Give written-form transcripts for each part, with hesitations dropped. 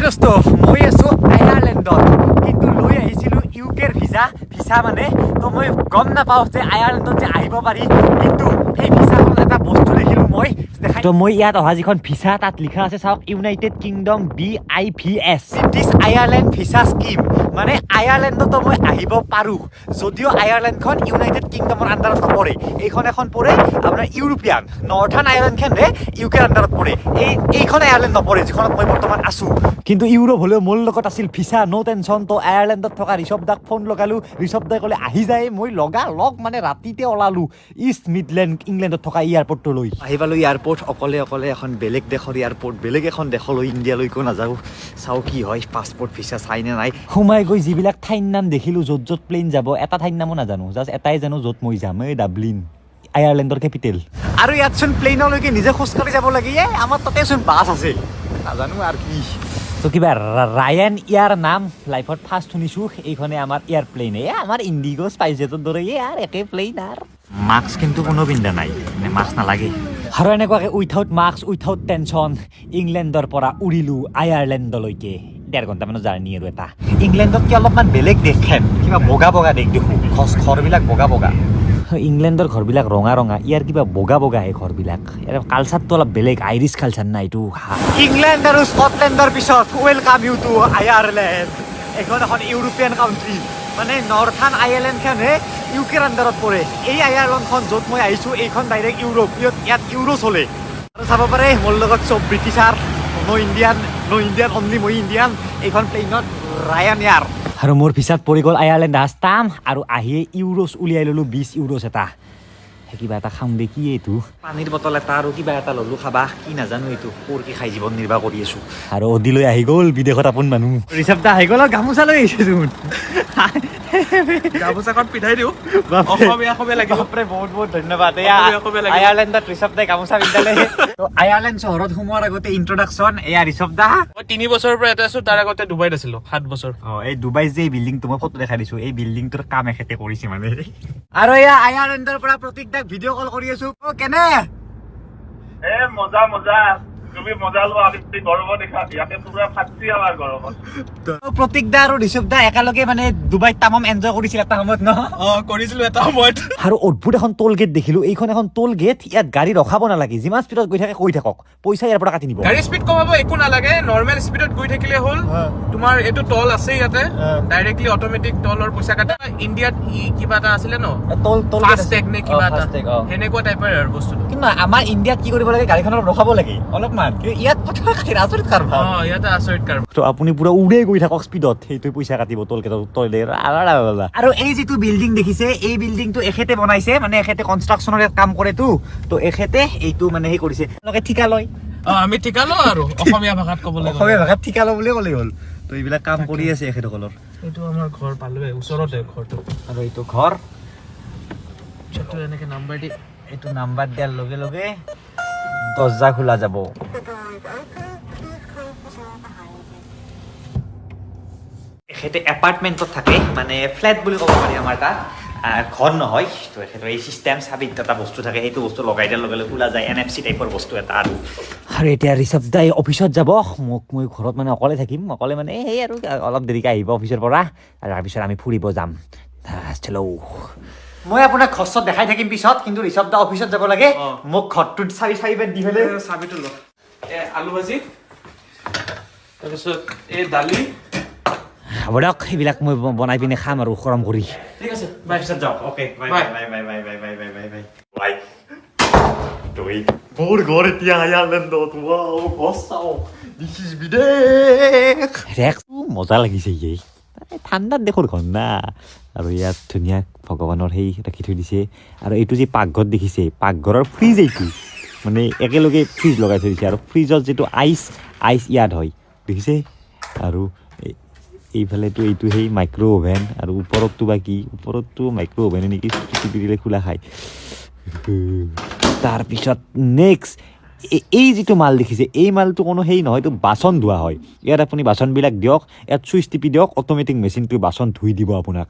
দোস্ত মই আছো আয়াৰলেণ্ডত কিন্তু লৈ আহিছিলো ইউকেৰ ভিসা মানে তো মই গম নাপাওঁ যে আয়াৰলেণ্ডত যে আহিব পাৰি কিন্তু এই ভিসাখন এটা বস্তু দেখিলো মই দেখাই তো মই ইয়াত অহা যিখন ভিসা তাত লিখা আছে চাওক United kingdom BIVS British Ireland visa scheme মানে আয়াৰলেণ্ডতো মই আহিব পাৰো যদিও আয়াৰলেণ্ডখন ইউনাইটেড কিংডমৰ আণ্ডাৰত নপৰে এইখন এখন পৰে আপোনাৰ ইউৰোপিয়ান নৰ্থাৰ্ণ আয়াৰলেণ্ডখনে ইউকেৰ আণ্ডাৰত পৰে এইখন আয়াৰলেণ্ড নপৰে যিখনত মই বৰ্তমান আছো কিন্তু ইউৰোপ হ'লেও মোৰ লগত আছিল ভিসা ন' টেনশ্যন তো আয়াৰলেণ্ডত থকা ঋষভ দাক ফোন লগালো ঋষভ দাই ক'লে আহি যায় মই লগ মানে ৰাতিতে ওলালো ইষ্ট মিডলেণ্ড ইংলেণ্ডত থকা এয়াৰপৰ্টলৈ আহি পালো এয়াৰপৰ্ট অকলে এখন বেলেগ দেশৰ এয়াৰপৰ্ট বেলেগ এখন দেশলৈ ইণ্ডিয়ালৈকো নাযাওঁ চাওঁ কি হয় পাছপৰ্ট ভিসা চাইনে নাই সোমাই গৈ যিবিলাক ঠাইৰ নাম দেখিলোঁ য'ত প্লেইন যাব এটা ঠাইৰ নামো নাজানো জাষ্ট এটাই জানো য'ত মই যাম এই ডাবলিন আয়াৰলেণ্ডৰ কেপিটেল আৰু ইয়াতচোন প্লেইনলৈকে নিজে খোজকাঢ়ি যাব লাগে আমাৰ তাতেচোন বাছ আছে নাজানো আৰু কি তো কিবা ৰায়ান ইয়াৰ নাম লাইফত ফাৰ্ষ্ট শুনিছোঁ এইখনে আমাৰ এয়াৰপ্লেইন আমাৰ ইণ্ডিগো স্পাইচজেটৰ দৰে আৰু একে প্লেইন আৰু মাস্ক কিন্তু কোনো পিন্ধা নাই মানে মাস্ক নালাগে আৰু এনেকুৱাকৈ উইথাউট মাস্ক উইথাউট টেনশ্যন ইংলেণ্ডৰ পৰা উৰিলোঁ আয়াৰলেণ্ডলৈকে 1.5 ঘণ্টামানৰ জাৰ্ণি আৰু এটা ইংলেণ্ডতকৈ অলপমান বেলেগ দেশখন কিবা বগা দেশ দেখোঁ ঘৰবিলাক বগা ইংলেণ্ডৰ ঘৰবিলাক ৰঙা ইয়াৰ কিবা বগাহে ঘৰবিলাক ইয়াৰ কালচাৰটো অলপ বেলেগ আইৰিছ কালচাৰ না এইটো ইংলেণ্ড আৰু স্কটলেণ্ডৰ পিছত ৱেলকাম ইউ টু আয়াৰলেণ্ড এখন ইউৰোপিয়ান কাউণ্ট্ৰি মানে নৰ্থাৰ্ণ আয়াৰলেণ্ডখনে ইউকেৰ আণ্ডাৰত পৰে এই আয়াৰলেণ্ডখন য'ত মই আহিছোঁ এইখন ডাইৰেক্ট ইউৰোপ ইয়াত ইউৰো চলে আৰু চাব পাৰে মোৰ লগত চব ব্ৰিটিছাৰ ন' ইণ্ডিয়ান অনলি মই ইণ্ডিয়ান এইখন প্লেইনত ৰায়ান এয়াৰ আৰু মোৰ ভিসাত পৰি গ'ল আয়াৰলেণ্ড আছাম আৰু আহিয়ে ইউৰোছ উলিয়াই ল'লোঁ 20 ইউৰোছ এটা কিবা এটা খাম দে কি এইটো পানীৰ বটল এটা আৰু কিবা এটা ল'লোঁ খাবা কি নাজানো এইটো কি খাই জীৱন নিৰ্বাহ কৰি আছোঁ আৰু অদিলৈ আহি গ'ল বিদেশত আপোন মানুহ ঋষভ দা আহি গ'ল গামোচা লৈ আহিছে যোন গামোচাখন পিন্ধাই দিওঁ অসমীয়া লাগিব বহুত ধন্যবাদ আয়াৰলেণ্ডত ঋষভ দাই গামোচা পিন্ধালে আয়াৰলেণ্ড চহৰত সোমোৱাৰ আগতে ইন্ট্ৰডাকশ্যন এয়া ঋষভ দা মই 3 বছৰৰ পৰা ইয়াতে আছোঁ তাৰ আগতে ডুবাইত আছিলোঁ 7 বছৰ এই ডুবাই যে বিল্ডিংটো মই ফটো দেখাই দিছোঁ এই বিল্ডিংটোৰ কাম এখেতে কৰিছে মানে আৰু এয়া আয়াৰলেণ্ডৰ পৰা প্ৰতীক দাক ভিডিঅ' কল কৰি আছোঁ কেনে মজা তুমি মজা লোৱা আমি গৰমত দেখা ইয়াতে পুৰা ফাটি আমাৰ গৰমত প্ৰতীক দা আৰু ঋষভ দা একেলগে মানে ডুবাইত তামাম এনজয় কৰিছিল এটা সময়ত ন কৰিছিলোঁ এটা সময়ত আৰু অদ্ভুত এখন টোল গেট দেখিলোঁ এইখন এখন টোল গেট ইয়াত গাড়ী ৰখাব নালাগে যিমান স্পীডত গৈ থাকে কৈ থাকক পইচা ইয়াৰ পৰা কাটি নিব গাড়ী স্পীড কমাব একো নালাগে নৰ্মেল স্পীডত গৈ থাকিলে হ'ল তোমাৰ এইটো টল আছে ইয়াতে ডাইৰেক্টলি অট'মেটিক টলৰ পইচা কাটে ইণ্ডিয়াত কিবা এটা আছিলে ন টোল ফাষ্টেগ নে কিবা এটা সেনেকুৱা টাইপৰ আৰু বস্তুটো কিন্তু আমাৰ ইণ্ডিয়াত কি কৰিব লাগে গাড়ীখন ৰখাব লাগে অলপমান ইয়াত আচৰিত কাৰবাৰ ইয়াতে আচৰিত কাৰবাৰ তো আপুনি পুৰা উৰে গৈ থাকক স্পীডত সেইটো পইচা কাটিব টোল গেটত আৰু এই যিটো বিল্ডিং দেখিছে এই বিল্ডিংটো এখেতে বনাইছে মানে এখেতে কনষ্ট্ৰাকশ্যনৰ কাম কৰেতো তো এখেতে এইটো মানে সেই কৰিছে তেওঁলোকে ঠিকা লয় আমি ঠিকা লওঁ আৰু অসমীয়া ভাষাত ক'বলৈ অসমীয়া ভাষাত ঠিকা লওঁ বুলি ক'লেই হ'ল তো এইবিলাক কাম কৰি আছে এখেতসকলৰ এইটো আমাৰ ঘৰ পালোৱে ওচৰতে ঘৰটো আৰু এইটো ঘৰ চটো এনেকৈ নাম্বাৰ দি এইটো নাম্বাৰ দিয়াৰ লগে লগে দৰ্জা খোলা যাব এখেতে এপাৰ্টমেণ্টত থাকে মানে ফ্লেট বুলি ক'ব পাৰি আমাৰ তাত ঘৰ নহয় তো এখেতৰ এই চিষ্টেম চাবিত এটা বস্তু থাকে সেইটো বস্তু লগাই দিয়াৰ লগে লগে খোলা যায় NFC টাইপৰ বস্তু এটা আৰু এতিয়া ঋষভ দাই অফিচত যাব মই ঘৰত মানে অকলে থাকিম অকলে মানে সেই আৰু অলপ দেৰিকৈ আহিব অফিচৰ পৰা আৰু তাৰপিছত আমি ফুৰিব যাম চলো মই আপোনাক ঘৰত দেখাই থাকিম পিছত কিন্তু ঋষভ দা অফিচত যাব লাগে মোক ঘৰটোত চাৰি বেৰ দি পেলাই চাবিটো ল আলু ভাজি তাৰপিছত এই দালি হ'ব দিয়ক সেইবিলাক মই বনাই পিনে খাম আৰু গৰম কৰি ঠিক আছে বাই পিছত যাওঁ অ'কে বাই মোৰ ঘৰ এতিয়া আয়াৰলেণ্ডত দিছ ইজ বিদেশ মজা লাগিছে এই ঠাণ্ডাত দেশৰ ঘৰ না আৰু ইয়াত ধুনীয়া ভগৱানৰ সেই ৰাখি থৈ দিছে আৰু এইটো যে পাকঘৰ দেখিছে পাকঘৰৰ ফ্ৰিজ এইটো মানে একেলগে ফ্ৰিজ লগাই থৈ দিছে আৰু ফ্ৰিজত যিটো আইচ ইয়াত হয় দেখিছে আৰু এইফালেতো এইটো সেই মাইক্ৰ' অভেন আৰু ওপৰততো বা কি ওপৰততো মাইক্ৰ' অভেনে নেকি টিপি দিলে খোলা খায় তাৰপিছত নেক্সট এই যিটো মাল দেখিছে এই মালটো কোনো সেই নহয় এইটো বাচন ধোৱা হয় ইয়াত আপুনি বাচনবিলাক দিয়ক ইয়াত চুইচ টিপি দিয়ক অট'মেটিক মেচিনটো বাচন ধুই দিব আপোনাক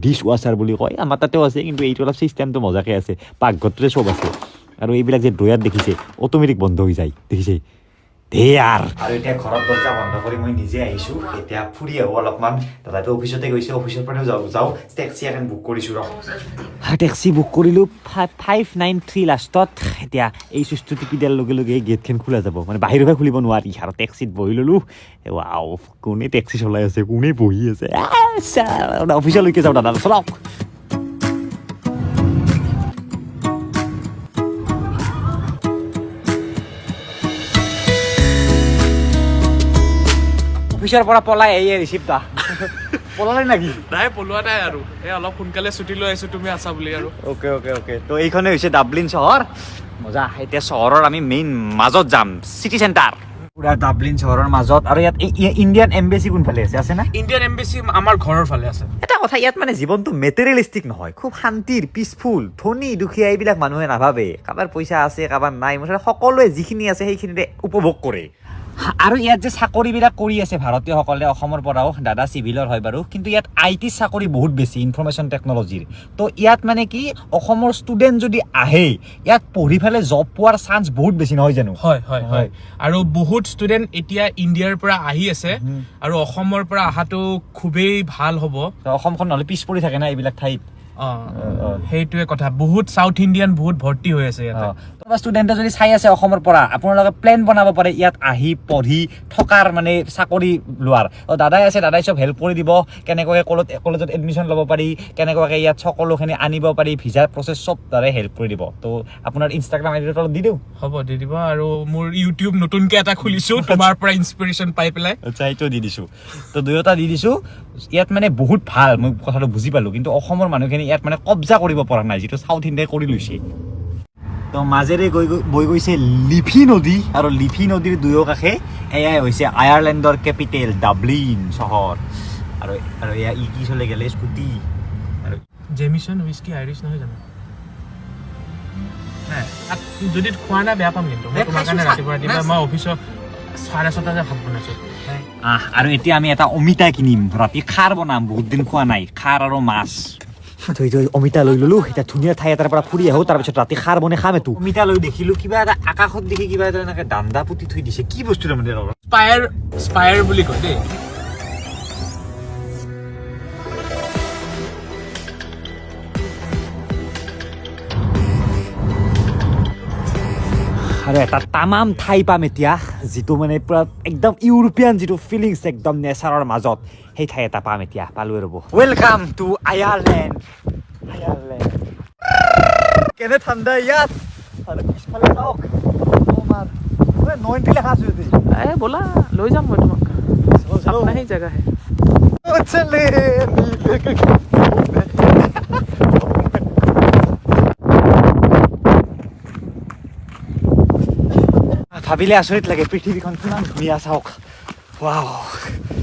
ডিছ ৱাশ্বাৰ বুলি কয় আমাৰ তাতেও আছে কিন্তু এইটো অলপ চিষ্টেমটো মজাকৈ আছে পাকঘৰটোতে চব আছে আৰু এইবিলাক যে ড্ৰয়াৰ দেখিছে অট'মেটিক বন্ধ হৈ যায় দেখিছে দেয়াৰ আৰু এতিয়া ঘৰত দৰজা বন্ধ কৰি মই নিজে আহিছোঁ এতিয়া ফুৰি আহোঁ অলপমান দাদাটো অফিচতে গৈছে অফিচৰ পৰাও যাওঁ টেক্সি এখন বুক কৰিছোঁ টেক্সি বুক কৰিলোঁ 593 লাষ্টত এতিয়া এই চুইচটো টিপি দিয়াৰ লগে লগে গেটখন খোলা যাব মানে বাহিৰৰ পৰা খুলিব নোৱাৰি আৰু টেক্সিত বহি ল'লোঁ ৱাও কোনে টেক্সি চলাই আছে কোনে বহি আছে অফিচলৈকে যাওঁ দাদা চলাওক অফিচৰ পৰা পলাই এই ৰিচিপ্টটা পলালে নাকি নাই পলোৱা নাই আৰু এই অলপ সোনকালে ছুটি লৈ আহিছোঁ তুমি আছা বুলি আৰু অ'কে তো এইখনে হৈছে ডাবলিন চহৰ মজা এতিয়া চহৰৰ আমি মেইন মাজত যাম চিটি চেণ্টাৰ পুৰা ডাবলিন চহৰৰ মাজত আৰু ইয়াত ইণ্ডিয়ান এম্বেচি কোনফালে আছে না ইণ্ডিয়ান এম্বেচি আমাৰ ঘৰৰ ফালে আছে এটা কথা ইয়াত মানে জীৱনটো মেটেৰিয়েলিষ্টিক নহয় খুব শান্তিৰ পিচফুল ধনী দুখীয়া এইবিলাক মানুহে নাভাবে কাৰোবাৰ পইচা আছে কাৰোবাৰ নাই মুঠতে সকলোৱে যিখিনি আছে সেইখিনিতে উপভোগ কৰে আৰু ইয়াত যে চাকৰিবিলাক কৰি আছে ভাৰতীয়সকলে অসমৰ পৰাও দাদা চিভিলৰ হয় বাৰু কিন্তু ইয়াত IT চাকৰি বহুত বেছি ইনফৰমেশ্যন টেকনলজিৰ তো ইয়াত মানে কি অসমৰ ষ্টুডেণ্ট যদি আহে ইয়াত পঢ়ি পেলাই জব পোৱাৰ চান্স বহুত বেছি নহয় জানো হয় আৰু বহুত ষ্টুডেণ্ট এতিয়া ইণ্ডিয়াৰ পৰা আহি আছে আৰু অসমৰ পৰা অহাটো খুবেই ভাল হ'ব অসমখন নহ'লে পিছ পৰি থাকে না এইবিলাক ঠাইত সেইটোৱে কথা বহুত সাউথ ইণ্ডিয়ান বহুত ভৰ্তি হৈ আছে ইয়াতে ষ্টুডেণ্টে যদি চাই আছে অসমৰ পৰা আপোনালোকে প্লেন বনাব পাৰে ইয়াত আহি পঢ়ি থকাৰ মানে চাকৰি লোৱাৰ দাদাই আছে দাদাই চব হেল্প কৰি দিব কেনেকুৱাকৈ কলেজত এডমিশ্যন ল'ব পাৰি কেনেকুৱাকৈ ইয়াত সকলোখিনি আনিব পাৰি ভিজাৰ প্ৰচেছ চব দাদাই হেল্প কৰি দিব তো আপোনাৰ ইনষ্টাগ্ৰাম আইডিটো অলপ দি দিওঁ হ'ব দি দিব আৰু মোৰ ইউটিউব নতুনকৈ এটা খুলিছোঁ তোমাৰ পৰা ইনস্পিৰেশ্যন পাই পেলাই আচ্ছা এইটো দি দিছোঁ তো দুয়োটা দি দিছোঁ ইয়াত মানে বহুত ভাল মই কথাটো বুজি পালোঁ কিন্তু অসমৰ মানুহখিনি ইয়াত মানে কব্জা কৰিব পৰা নাই যিটো চাউথ ইণ্ডিয়াই কৰি লৈছে তো মাজেৰে বৈ গৈছে লিফি নদী আৰু লিফি নদীৰ দুয়ো কাষে এয়াই হৈছে আয়াৰলেণ্ডৰ কেপিটেল ডাবলিন চহৰ আৰু এয়া কি চলে গ'লে স্কুটি আৰু জেমিছন উইস্কি আইৰিছ নহয় জানো যদি খোৱা নাই বেয়া পাম কিন্তু মই তোমাৰ কাৰণে ৰাতিপুৱা মই অফিচত 6:30 ভাত বনাইছোঁ আৰু এতিয়া আমি এটা অমিতা কিনিম ৰাতি খাৰ বনাম বহুত দিন খোৱা নাই খাৰ আৰু মাছ অমিতা লৈ ললো এতিয়া ধুনীয়া ঠাই এটাৰ পৰা ফুৰি আহো তাৰপিছত ৰাতি খাৰ বনাই খাম এইটো অমিতা লৈ দেখিলো কিবা এটা আকাশত দেখি কিবা এটা এনেকে দাণ্ডা পুতি থৈ দিছে কি বস্তু তাৰমানে স্পায়াৰ বুলি কয় দেই আৰু এটা তামাম ঠাই পাম এতিয়া যিটো মানে পুৰা একদম ইউৰোপিয়ান যিটো ফিলিংছ একদম নেচাৰৰ মাজত সেই ঠাই এটা পাম এতিয়া পালোৱে ৰ'ব ৱেলকাম টু আয়াৰলেণ্ড কেনে ঠাণ্ডা ইয়াত আৰু পিছফালে চাওক নইণ্টি লেখা আছে ব'লা লৈ যাম মই তোমাক সেই জেগা ভাবিলে আচৰিত লাগে পৃথিৱীখন কিমান ধুনীয়া চাওক ৱাও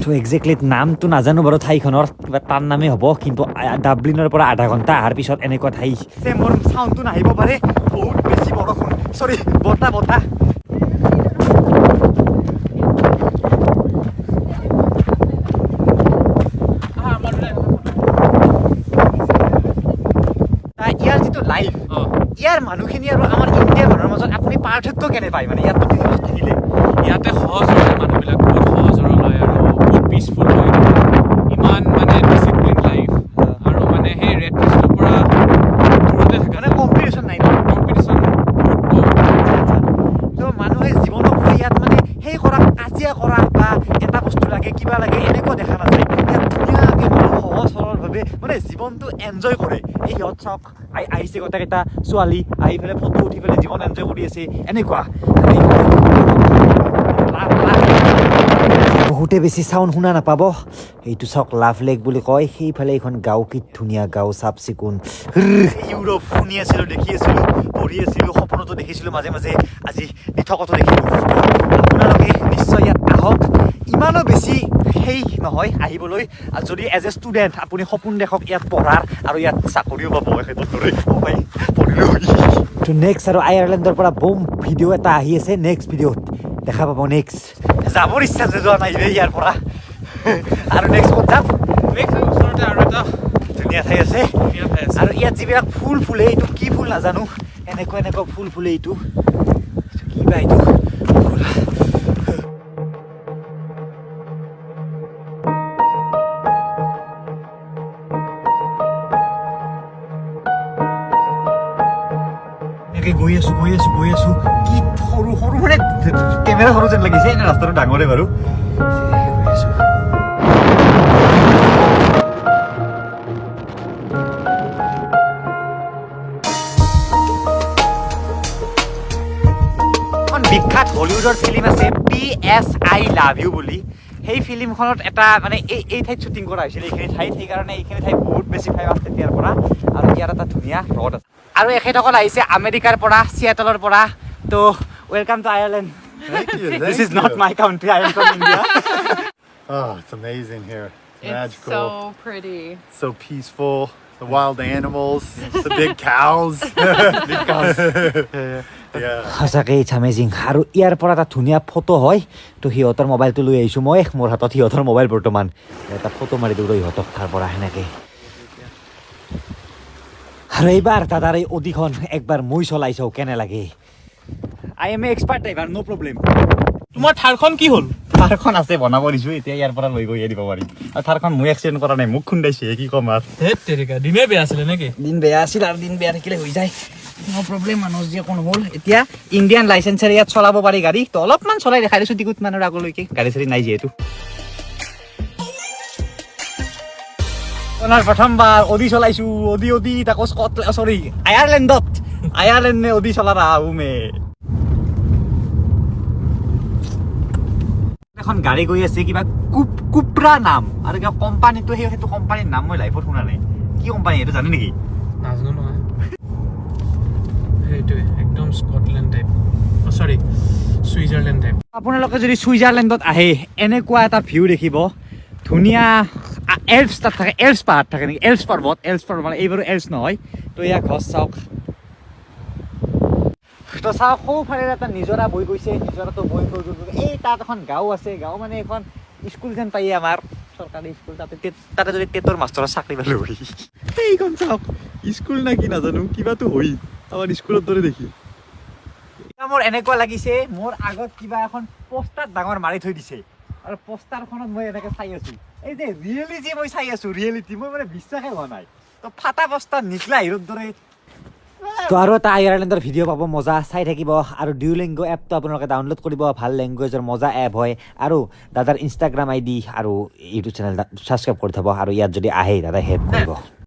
তো একজেক্টলি নামটো নাজানো বাৰু ঠাইখনৰ কিবা তাৰ নামেই হ'ব কিন্তু ডাবলিনৰ পৰা আধা ঘণ্টা অহাৰ পিছত এনেকুৱা ঠাই মোৰ চাউণ্ডটো নাহিব পাৰে বহুত বেছি বৰষুণ চৰি বতাহ ইয়াৰ যিটো লাইফ ইয়াৰ মানুহখিনি আৰু আমাৰ ইণ্ডিয়াৰ মানুহৰ মাজত আপুনি পাৰ্থক্য কেনে পায় মানে ইয়াত থাকিলে ইয়াতে সহজ হয় মানুহবিলাক বহুত সহজ সৰল হয় আৰু বহুত পিচফুল হয় ইমান মানে ডিচিপ্লিন লাইফ আৰু মানে সেই ৰেড টেষ্টৰ পৰা দূৰতে থাকে মানে কম্পিটিশ্যন নাই কম্পিটিশ্যন তো মানুহে জীৱনক লৈ ইয়াত মানে সেই কৰা কাজিয়া কৰা বা এটা বস্তু লাগে কিবা লাগে এনেকুৱা দেখা নাযায় ইয়াত ধুনীয়াকৈ মানুহ সহজ সৰলভাৱে মানে জীৱনটো এনজয় কৰে এই সিহঁত চাওক আহিছে গোটেইকেইটা ছোৱালী আহি পেলাই ফটো উঠি পেলাই জীৱন এনজয় কৰি আছে এনেকুৱা বহুতে বেছি চাউণ্ড শুনা নাপাব এইটো চাওক লাভ লেক বুলি কয় সেইফালে এইখন গাঁও কি ধুনীয়া গাঁও চাফ চিকুণ ইউৰোপ শুনি আছিলোঁ দেখি আছিলোঁ পঢ়ি আছিলোঁ সপোনতো দেখিছিলোঁ মাজে মাজে আজি নিথকতো দেখিলোঁ আপোনালোকে নিশ্চয় ইয়াত আহক ইমানো বেছি সেই নহয় আহিবলৈ যদি এজ এ ষ্টুডেণ্ট আপুনি সপোন দেখক ইয়াত পঢ়াৰ আৰু ইয়াত চাকৰিও পাব পঢ়িলেও তো নেক্সট আৰু আয়াৰলেণ্ডৰ পৰা বম ভিডিঅ' এটা আহি আছে নেক্সট ভিডিঅ'ত দেখা পাব নেক্সট যাবৰ ইচ্ছা যোৱা নাই ইয়াৰ পৰা আৰু নেক্সট ক'ত যাম ওচৰতে আৰু এটা ধুনীয়া ঠাই আছে আৰু ইয়াত যিবিলাক ফুল ফুলে এইটো কি ফুল নাজানো এনেকুৱা ফুল ফুলে এইটো কিবা এইটো তাকে গৈ আছো কি সৰু সৰু মানে কেমেৰা সৰু যেন লাগিছে এনে ৰাস্তাটো ডাঙৰে বাৰু গৈ আছো বিখ্যাত হলিউডৰ ফিল্ম আছে PS I Love You বুলি সেই ফিল্মখনত এটা মানে এই ঠাইত শ্বুটিং কৰা হৈছিল এইখিনি ঠাইত সেইকাৰণে এইখিনি ঠাইত বহুত বেছি ফেমাছ তেতিয়াৰ পৰা আৰু ইয়াৰ এটা ধুনীয়া ৰড আছে আৰু এখেতসকল আহিছে আমেৰিকাৰ পৰা চিয়াটলৰ পৰা তো welcome to Ireland This is not my country, I am from India. Oh, it's amazing here. It's magical. so pretty. So peaceful. The wild animals, the big cows. Big cows. Yeah. সঁচাকৈ it's amazing আৰু ইয়াৰ পৰা এটা ধুনীয়া photo হয় তো সিহঁতৰ মোবাইলটো লৈ আহিছোঁ মই মোৰ হাতত সিহঁতৰ মোবাইল বৰ্তমান এটা ফটো মাৰি দিওঁ সিহঁতক তাৰ পৰা সেনেকৈ আৰু এইবাৰ দাদাৰ এই অডিখন একবাৰ মই চলাই চাওঁ কেনে লাগে I am a expert driver no' problem তোমাৰ থাৰখন কি হ'ল থাৰখন আছে বনাব দিছোঁ এতিয়া ইয়াৰ পৰা লৈ গৈ দিব পাৰিম আৰু থাৰখন মই এক্সিডেণ্ট কৰা নাই মোক খুন্দাইছে কি ক'ম আৰু ধেত তেৰিকা দিনে বেয়া আছিলে নেকি দিন বেয়া আছিল আৰু দিন বেয়া থাকিলে হৈ যায় ন' প্ৰব্লেম মানুহ যি অকণ হ'ল এতিয়া ইণ্ডিয়ান লাইচেঞ্চেৰে ইয়াত চলাব পাৰি গাড়ী তো অলপমান চলাই দেখাই দিছোঁ টিকুট মানুহৰ আগলৈকে গাড়ী চাড়ী নাই যিহেতু প্ৰথমবাৰ অডি চলাইছোঁ অডি তাকো চৰি আয়াৰলেণ্ডে অডি চলা ৰাহো মে এখন গাড়ী গৈ আছে কিবা কুপ্ৰা নাম আৰু কিবা কোম্পানীটো সেইটো কোম্পানীৰ নাম মই লাইফত শুনা নাই কি কোম্পানী এইটো জানে নেকি নাজানো নহয় সেইটোৱে একদম স্কটলেণ্ড টাইপ সৰি ছুইজাৰলেণ্ড টাইপ আপোনালোকে যদি ছুইজাৰলেণ্ডত আহে এনেকুৱা এটা ভিউ দেখিব ধুনীয়া এল্পছ তাত থাকে এল্পছ পাহাৰ থাকে নেকি এল্পছ পৰ্বত মানে এইবাৰো এল্পছ নহয় তো ইয়াৰ গছ চাওক তো চাওক সৌফালে এটা নিজৰা বৈ গৈছে নিজৰাটো বৈ গৈ এই তাত এখন গাঁও আছে গাঁও মানে এখন স্কুল যেন পায়ে আমাৰ চৰকাৰী স্কুল তাতে যদি টেটৰ মাষ্টৰৰ চাকৰি পালোঁ হৈ এইখন চাওক স্কুল নে কি নাজানো কিবাতো হৈ আমাৰ স্কুলৰ দৰে দেখি মোৰ এনেকুৱা লাগিছে মোৰ আগত কিবা এখন পোষ্টাৰ ডাঙৰ মাৰি থৈ দিছে আৰু পোষ্টাৰখনত মই এনেকে চাই আছো এই যে ৰিয়েলিটি মই চাই আছো ৰিয়েলিটি মই মানে বিশ্বাসে হোৱা নাই তো ফাটা পোষ্টাৰ নিকলা হিৰোৰ দৰে তো আৰু এটা আয়াৰলেণ্ডৰ ভিডিঅ' পাব মজা চাই থাকিব আৰু ডিউলিংগো এপটো আপোনালোকে ডাউনলোড কৰিব ভাল লেংগুৱেজৰ মজা এপ হয় আৰু দাদাৰ ইনষ্টাগ্ৰাম ID আৰু ইউটিউব চেনেল ছাবস্ক্ৰাইব কৰি থ'ব আৰু ইয়াত যদি আহে দাদাই হেল্প কৰিব